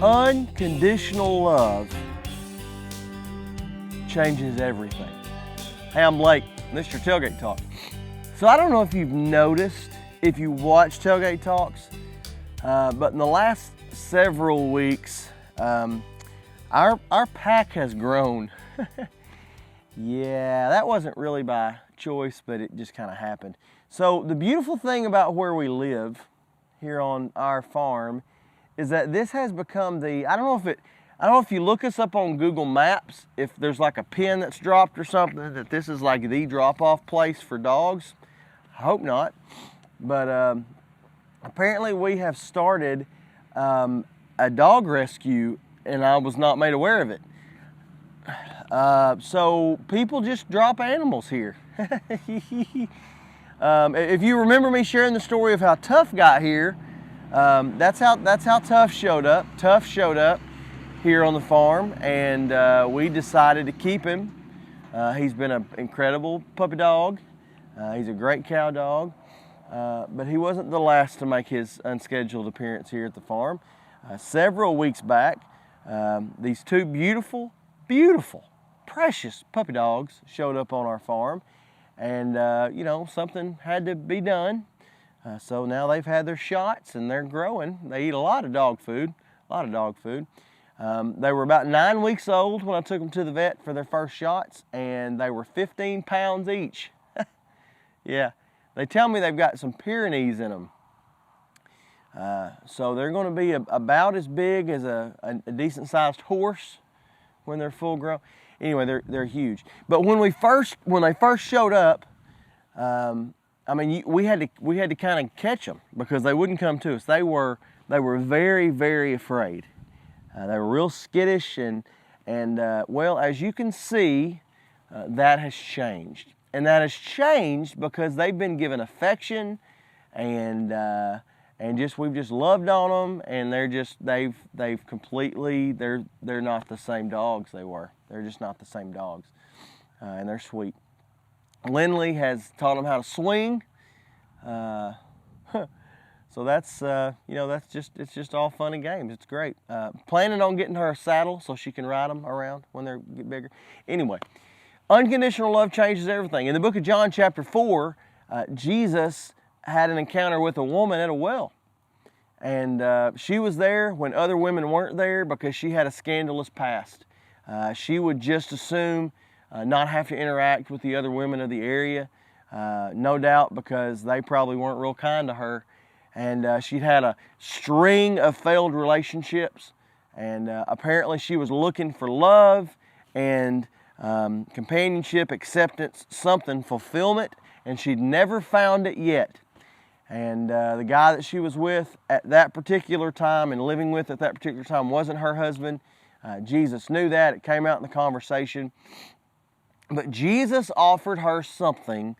Unconditional love changes everything. Hey, I'm Blake, Mr. Tailgate Talk. So I don't know if you've noticed, if you watch Tailgate Talks, but in the last several weeks, our pack has grown. Yeah, that wasn't really by choice, but it just kind of happened. So the beautiful thing about where we live here on our farm is that this has become I don't know if you look us up on Google Maps, if there's like a pin that's dropped or something, that this is like the drop-off place for dogs. I hope not. But apparently we have started a dog rescue, and I was not made aware of it. So people just drop animals here. If you remember me sharing the story of how Tough got here, that's how Tough showed up. Tough showed up here on the farm, and we decided to keep him. He's been an incredible puppy dog. He's a great cow dog, but he wasn't the last to make his unscheduled appearance here at the farm. Several weeks back, these two beautiful, precious puppy dogs showed up on our farm, and you know, something had to be done. So now they've had their shots and they're growing. They eat a lot of dog food, They were about 9 weeks old when I took them to the vet for their first shots, and they were 15 pounds each. Yeah, they tell me they've got some Pyrenees in them. So they're going to be about as big as a decent sized horse when they're full grown. Anyway, they're huge. But when they first showed up, I mean, we had to kind of catch them because they wouldn't come to us. They were very, very afraid. They were real skittish, and well, as you can see, that has changed. And that has changed because they've been given affection, and we've just loved on them, and they've completely, they're not the same dogs they were. They're just not the same dogs, and they're sweet. Lindley has taught them how to swing, so that's it's just all fun and games. It's great. Planning on getting her a saddle so she can ride them around when they get bigger. Anyway, unconditional love changes everything. In the book of John chapter 4, Jesus had an encounter with a woman at a well, and she was there when other women weren't there because she had a scandalous past. She would just assume not have to interact with the other women of the area, no doubt because they probably weren't real kind to her. And she'd had a string of failed relationships, and apparently she was looking for love and companionship, acceptance, something, fulfillment, and she'd never found it yet. And the guy that she was with at that particular time and living with at that particular time wasn't her husband. Jesus knew that. It came out in the conversation. But Jesus offered her something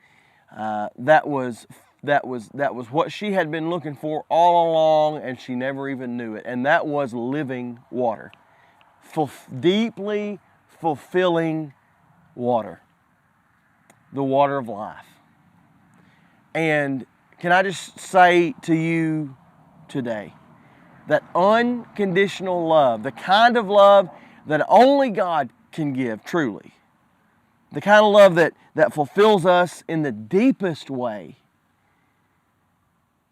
that was what she had been looking for all along, and she never even knew it. And that was living water, deeply fulfilling water, the water of life. And can I just say to you today that unconditional love, the kind of love that only God can give truly, the kind of love that fulfills us in the deepest way.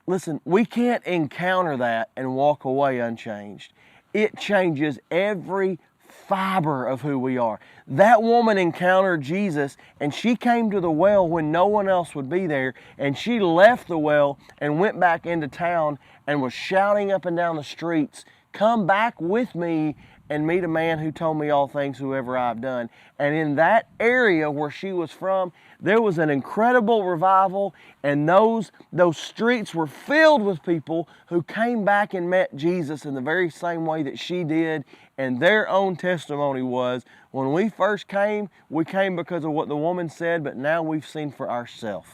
Listen, we can't encounter that and walk away unchanged. It changes every fiber of who we are. That woman encountered Jesus, and she came to the well when no one else would be there, and she left the well and went back into town and was shouting up and down the streets, "Come back with me and meet a man who told me all things whoever I've done." And in that area where she was from, there was an incredible revival, and those streets were filled with people who came back and met Jesus in the very same way that she did. And their own testimony was, when we first came, we came because of what the woman said, but now we've seen for ourselves.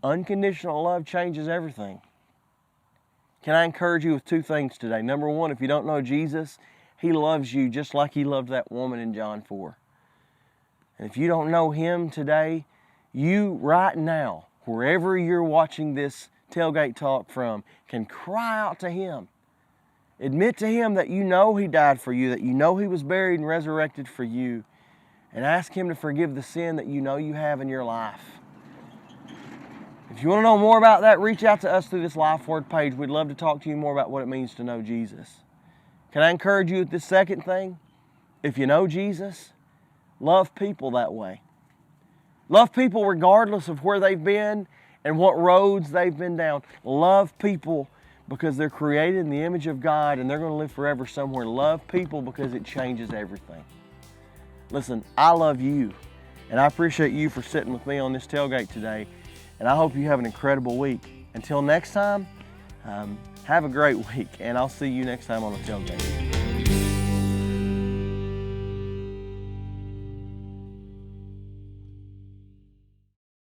Unconditional love changes everything. Can I encourage you with two things today? Number one, if you don't know Jesus, He loves you just like He loved that woman in John 4. And if you don't know Him today, you right now, wherever you're watching this Tailgate Talk from, can cry out to Him Admit to Him that you know He died for you, that you know He was buried and resurrected for you, and ask Him to forgive the sin that you know you have in your life. If you want to know more about that, reach out to us through this Life Word page. We'd love to talk to you more about what it means to know Jesus. Can I encourage you with this second thing? If you know Jesus, love people that way. Love people regardless of where they've been and what roads they've been down. Love people because they're created in the image of God and they're going to live forever somewhere. Love people because it changes everything. Listen, I love you, and I appreciate you for sitting with me on this tailgate today, and I hope you have an incredible week. Until next time, have a great week, and I'll see you next time on the tailgate.